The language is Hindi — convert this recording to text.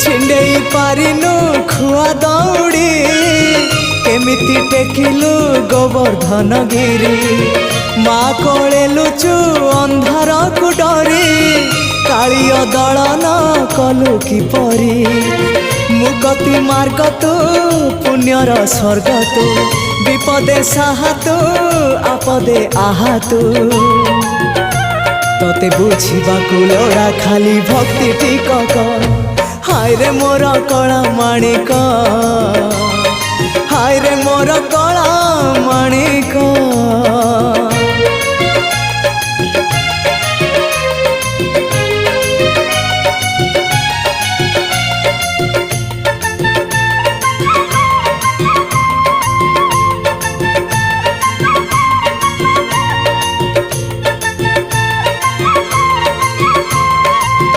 छिंडेई पारिनु खुआ दौड़ी केमिति टेकिलु गोवर्धन गिरी माँ कोले लुचु अंधार को डरी कालिय दलन कलु किपरी मुकति मार्ग तू पुण्यर स्वर्ग तू विपदे साहा तू आपदे आहा तू तोते बुझिबा लोड़ा खाली भक्ति टिकक हाय रे मोर कला माणिक हाय रे मोर कला माणिक।